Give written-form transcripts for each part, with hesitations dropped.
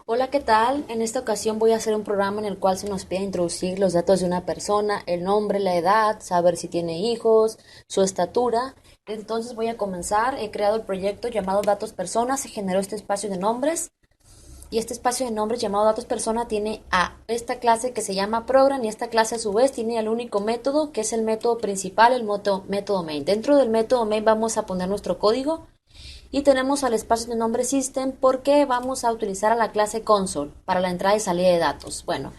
Hola, ¿qué tal? En esta ocasión voy a hacer un programa en el cual se nos pide introducir los datos de una persona, el nombre, la edad, saber si tiene hijos, su estatura. Entonces voy a comenzar. He creado el proyecto llamado Datos Personas, se generó este espacio de nombres y este espacio de nombres llamado Datos Persona tiene a esta clase que se llama Program y esta clase a su vez tiene el único método que es el método principal, el método main. Dentro del método main vamos a poner nuestro código y tenemos al espacio de nombre system porque vamos a utilizar a la clase console para la entrada y salida de datos. Bueno,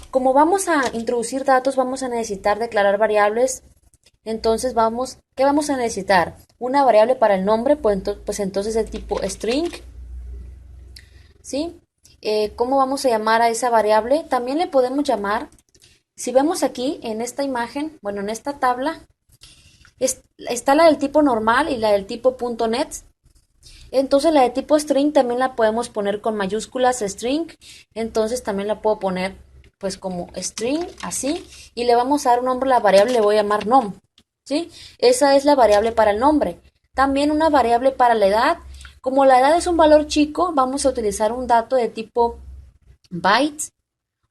como vamos a introducir datos, vamos a necesitar declarar variables. Entonces ¿qué vamos a necesitar? Una variable para el nombre, pues entonces de tipo string, ¿sí? ¿Cómo vamos a llamar a esa variable? También le podemos llamar, si vemos aquí en esta imagen, bueno, en esta tabla, está la del tipo normal y la del tipo .net. Entonces la de tipo string también la podemos poner con mayúsculas string, entonces también la puedo poner pues como string así y le vamos a dar un nombre a la variable, le voy a llamar nom, ¿sí? Esa es la variable para el nombre. También una variable para la edad, como la edad es un valor chico, vamos a utilizar un dato de tipo bytes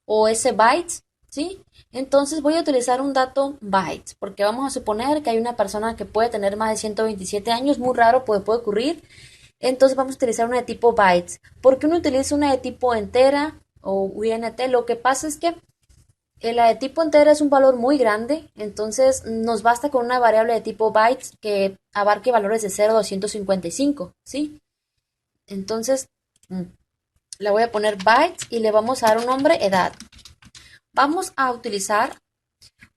o bytes, ¿sí? Entonces voy a utilizar un dato bytes, porque vamos a suponer que hay una persona que puede tener más de 127 años, muy raro, puede ocurrir. Entonces vamos a utilizar una de tipo bytes. ¿Por qué uno utiliza una de tipo entera o UNT? Lo que pasa es que la de tipo entera es un valor muy grande, entonces nos basta con una variable de tipo bytes que abarque valores de 0 a 255, ¿sí? Entonces le voy a poner bytes y le vamos a dar un nombre edad. Vamos a utilizar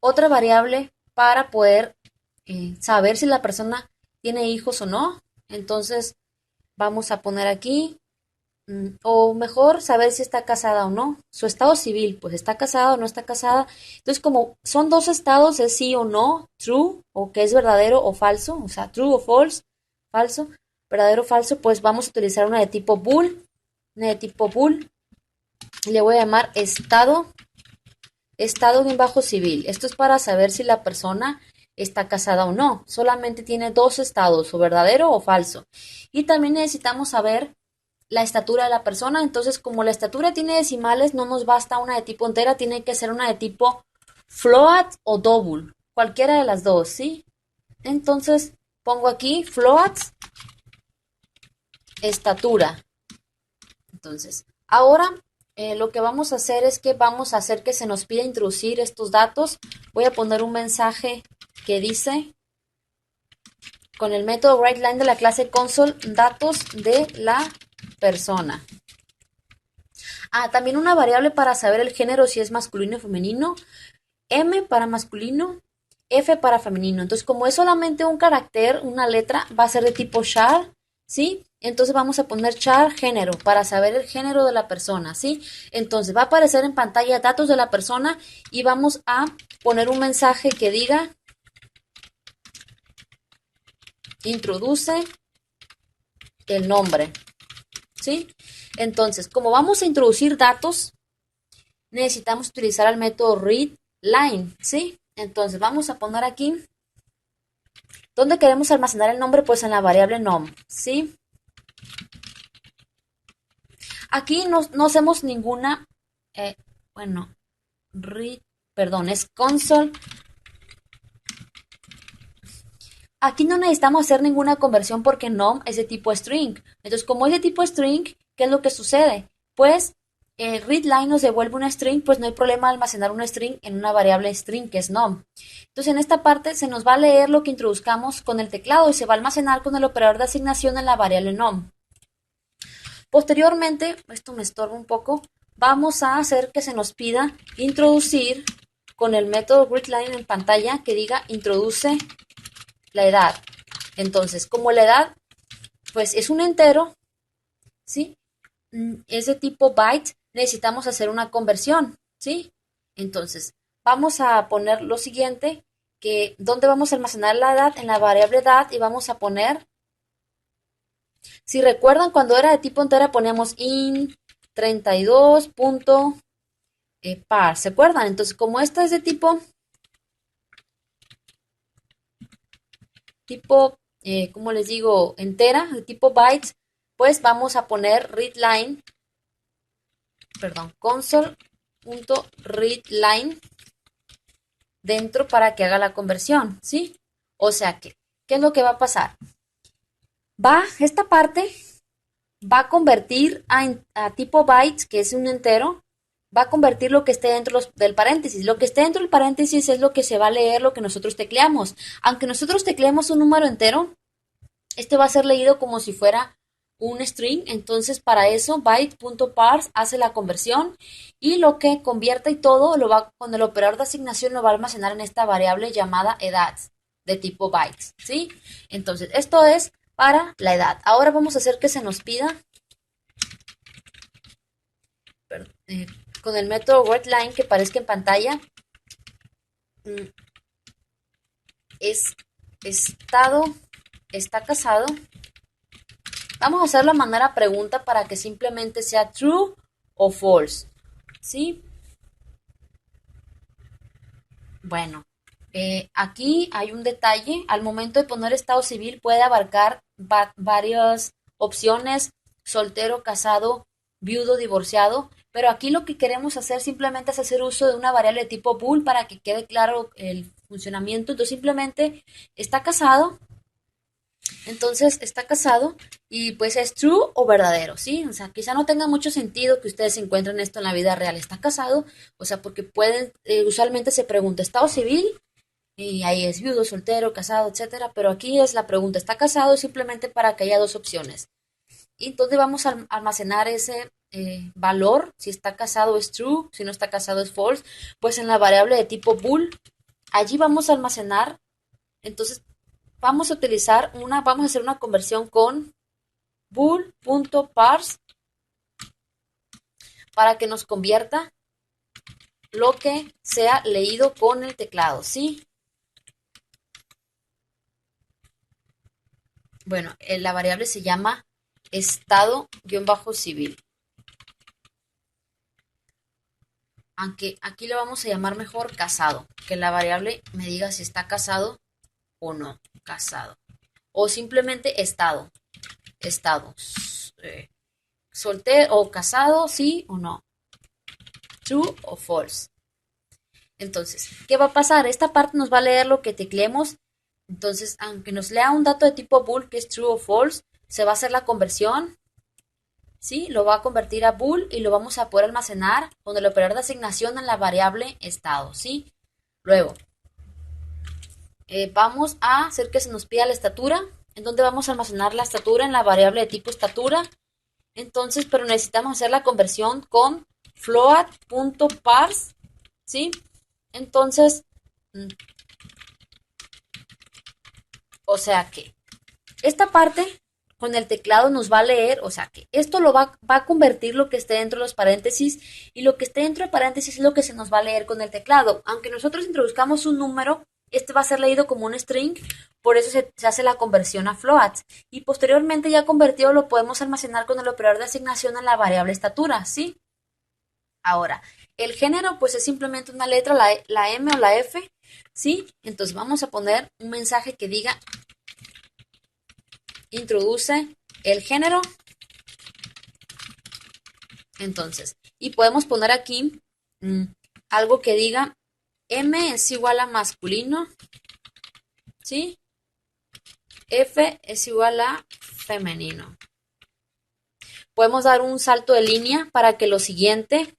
otra variable para poder saber si la persona tiene hijos o no. Entonces vamos a poner aquí, o mejor saber si está casada o no. Su estado civil, pues está casada o no está casada. Entonces, como son dos estados, es sí o no, true, o que es verdadero o falso, o sea, true o false, falso, verdadero o falso, pues vamos a utilizar una de tipo bool, y le voy a llamar estado bien bajo civil. Esto es para saber si la persona está casada o no. Solamente tiene dos estados, o verdadero o falso. Y también necesitamos saber la estatura de la persona. Entonces, como la estatura tiene decimales, no nos basta una de tipo entera, tiene que ser una de tipo float o double. Cualquiera de las dos, ¿sí? Entonces, pongo aquí float, estatura. Entonces, ahora lo que vamos a hacer es que vamos a hacer que se nos pida introducir estos datos. Voy a poner un mensaje que dice, con el método writeLine de la clase console, datos de la persona. También una variable para saber el género, si es masculino o femenino. M para masculino, F para femenino. Entonces, como es solamente un carácter, una letra, va a ser de tipo char, ¿sí? Entonces vamos a poner char género para saber el género de la persona, ¿sí? Entonces va a aparecer en pantalla datos de la persona y vamos a poner un mensaje que diga introduce el nombre, ¿sí? Entonces, como vamos a introducir datos, necesitamos utilizar el método readLine, ¿sí? Entonces vamos a poner aquí, ¿dónde queremos almacenar el nombre? Pues en la variable nom, ¿sí? Aquí no hacemos ninguna, eh, bueno, read, perdón, es console. Aquí no necesitamos hacer ninguna conversión porque nom es de tipo string. Entonces, como es de tipo string, ¿qué es lo que sucede? Pues readLine nos devuelve una string, pues no hay problema almacenar una string en una variable string que es nom. Entonces, en esta parte se nos va a leer lo que introduzcamos con el teclado y se va a almacenar con el operador de asignación en la variable nom. Posteriormente, esto me estorba un poco, vamos a hacer que se nos pida introducir con el método readLine en pantalla que diga introduce la edad. Entonces, como la edad pues es un entero, ¿sí? Es de tipo byte, necesitamos hacer una conversión, ¿sí? Entonces, vamos a poner lo siguiente, que ¿dónde vamos a almacenar la edad? En la variable edad y vamos a poner, si recuerdan cuando era de tipo entera poníamos int 32 punto par, ¿se acuerdan? Entonces, como esta es de como les digo, entera, de tipo bytes, pues vamos a poner readLine console.readline dentro para que haga la conversión, ¿sí? O sea que, ¿qué es lo que va a pasar? Esta parte va a convertir a tipo bytes, que es un entero, va a convertir lo que esté dentro del paréntesis. Lo que esté dentro del paréntesis es lo que se va a leer, lo que nosotros tecleamos. Aunque nosotros tecleemos un número entero, este va a ser leído como si fuera un string. Entonces, para eso, byte.parse hace la conversión y lo que convierta y todo con el operador de asignación lo va a almacenar en esta variable llamada edad de tipo bytes, ¿sí? Entonces, esto es para la edad. Ahora vamos a hacer que se nos pida eh, con el método wordLine que aparezca en pantalla. Es estado, está casado. Vamos a hacer la manera pregunta para que simplemente sea true o false, ¿sí? Bueno, aquí hay un detalle. Al momento de poner estado civil puede abarcar varias opciones: soltero, casado, viudo, divorciado. Pero aquí lo que queremos hacer simplemente es hacer uso de una variable de tipo bool para que quede claro el funcionamiento. Entonces simplemente está casado. Entonces está casado y pues es true o verdadero, ¿sí? O sea, quizá no tenga mucho sentido que ustedes encuentren esto en la vida real. Está casado, o sea, porque pueden, usualmente se pregunta estado civil y ahí es viudo, soltero, casado, etcétera. Pero aquí es la pregunta, ¿está casado? Simplemente para que haya dos opciones. Y entonces vamos a almacenar ese valor, si está casado es true, si no está casado es false, pues en la variable de tipo bool. Allí vamos a almacenar, entonces vamos a hacer una conversión con bool.parse para que nos convierta lo que sea leído con el teclado, ¿sí? Bueno, la variable se llama estado-civil. Aunque aquí le vamos a llamar mejor casado, que la variable me diga si está casado o no casado. O simplemente estado. Estado. Soltero o casado, sí o no. True o false. Entonces, ¿qué va a pasar? Esta parte nos va a leer lo que tecleemos. Entonces, aunque nos lea un dato de tipo bool que es true o false, se va a hacer la conversión, ¿sí? Lo va a convertir a bool y lo vamos a poder almacenar con el operador de asignación en la variable estado, ¿sí? Luego, vamos a hacer que se nos pida la estatura, en donde vamos a almacenar la estatura en la variable de tipo estatura. Entonces, pero necesitamos hacer la conversión con float.parse, ¿sí? Entonces, o sea que esta parte con el teclado nos va a leer, o sea que esto va a convertir lo que esté dentro de los paréntesis y lo que esté dentro de paréntesis es lo que se nos va a leer con el teclado. Aunque nosotros introduzcamos un número, este va a ser leído como un string, por eso se hace la conversión a floats. Y posteriormente ya convertido lo podemos almacenar con el operador de asignación en la variable estatura, ¿sí? Ahora, el género pues es simplemente una letra, la M o la F, ¿sí? Entonces vamos a poner un mensaje que diga introduce el género. Entonces, y podemos poner aquí algo que diga M es igual a masculino, ¿sí? F es igual a femenino. Podemos dar un salto de línea para que lo siguiente,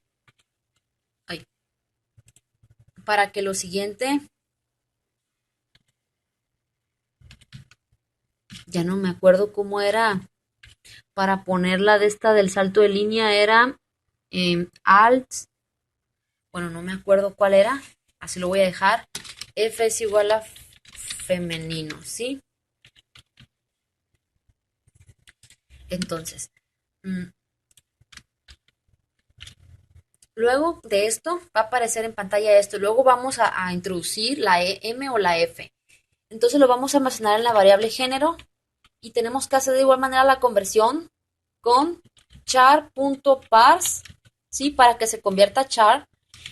ya no me acuerdo cómo era, para ponerla de esta del salto de línea era alt, bueno, no me acuerdo cuál era, así lo voy a dejar. F es igual a femenino, ¿sí? Entonces, luego de esto va a aparecer en pantalla esto. Luego vamos a introducir la M o la F. Entonces lo vamos a almacenar en la variable género y tenemos que hacer de igual manera la conversión con char.parse, ¿sí? Para que se convierta a char.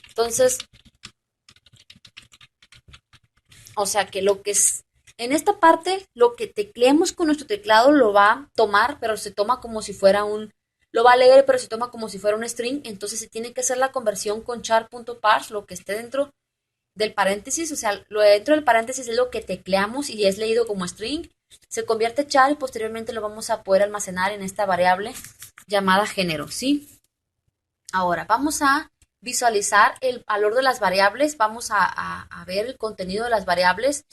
Entonces, o sea que lo que es en esta parte, lo que tecleemos con nuestro teclado lo va a tomar, pero se toma como si fuera lo va a leer, pero se toma como si fuera un string, entonces se tiene que hacer la conversión con char.parse, lo que esté dentro del paréntesis, o sea, lo de dentro del paréntesis es lo que tecleamos y es leído como string, se convierte a char y posteriormente lo vamos a poder almacenar en esta variable llamada género, ¿sí? Ahora, vamos a visualizar el valor de las variables, vamos a ver el contenido de las variables,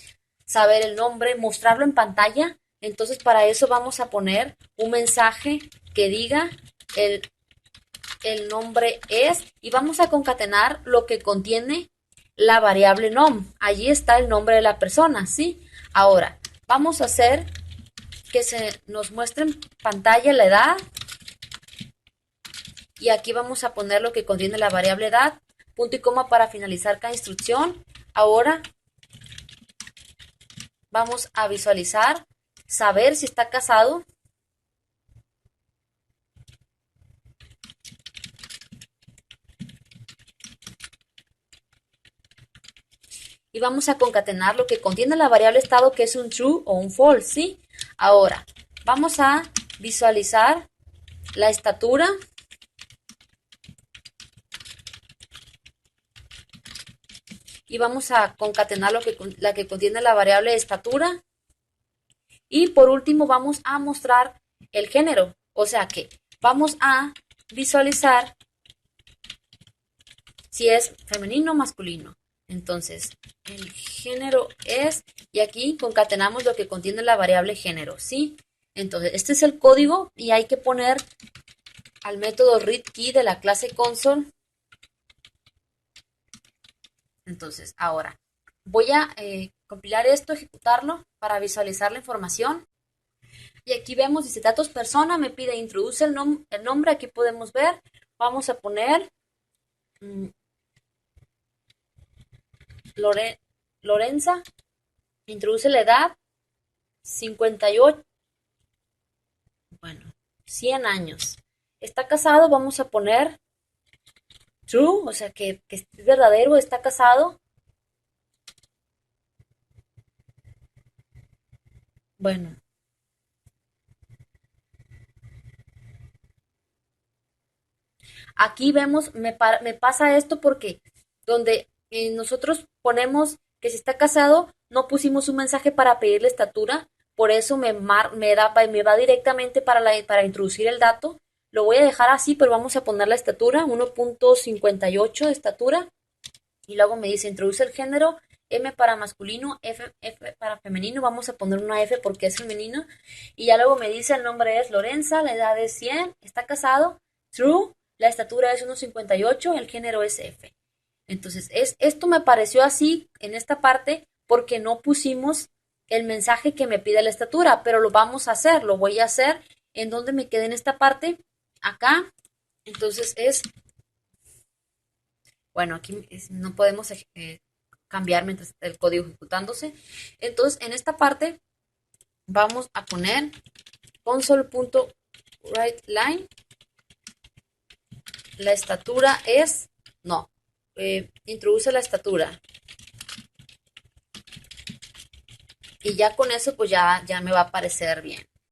saber el nombre, mostrarlo en pantalla. Entonces, para eso vamos a poner un mensaje que diga el nombre es y vamos a concatenar lo que contiene la variable nom. Allí está el nombre de la persona, ¿sí? Ahora, vamos a hacer que se nos muestre en pantalla la edad y aquí vamos a poner lo que contiene la variable edad, punto y coma para finalizar cada instrucción. Ahora vamos a visualizar, saber si está casado. Y vamos a concatenar lo que contiene la variable estado, que es un true o un false, ¿sí? Ahora, vamos a visualizar la estatura. Y vamos a concatenar la que contiene la variable estatura. Y por último vamos a mostrar el género. O sea que vamos a visualizar si es femenino o masculino. Entonces, el género es, y aquí concatenamos lo que contiene la variable género, ¿sí? Entonces, este es el código y hay que poner al método readKey de la clase console. Entonces, ahora voy a compilar esto, ejecutarlo para visualizar la información. Y aquí vemos, dice datos persona, me pide introduce el nombre, aquí podemos ver. Vamos a poner Lorenza, introduce la edad, 58, bueno, 100 años. Está casado, vamos a poner true, o sea que es verdadero, está casado. Bueno, aquí vemos, me pasa esto porque donde nosotros ponemos que si está casado, no pusimos un mensaje para pedirle estatura, por eso me va directamente para introducir el dato. Lo voy a dejar así, pero vamos a poner la estatura, 1.58 de estatura, y luego me dice introduce el género, M para masculino, F para femenino, vamos a poner una F porque es femenino, y ya luego me dice el nombre es Lorenza, la edad es 100, está casado, true, la estatura es 1.58, el género es F. Entonces, esto me pareció así en esta parte porque no pusimos el mensaje que me pide la estatura, pero lo vamos a hacer, lo voy a hacer en donde me quede en esta parte, acá. Entonces bueno, aquí no podemos cambiar mientras está el código ejecutándose. Entonces, en esta parte vamos a poner console.writeLine. La estatura es, no, introduce la estatura. Y ya con eso pues ya me va a aparecer bien.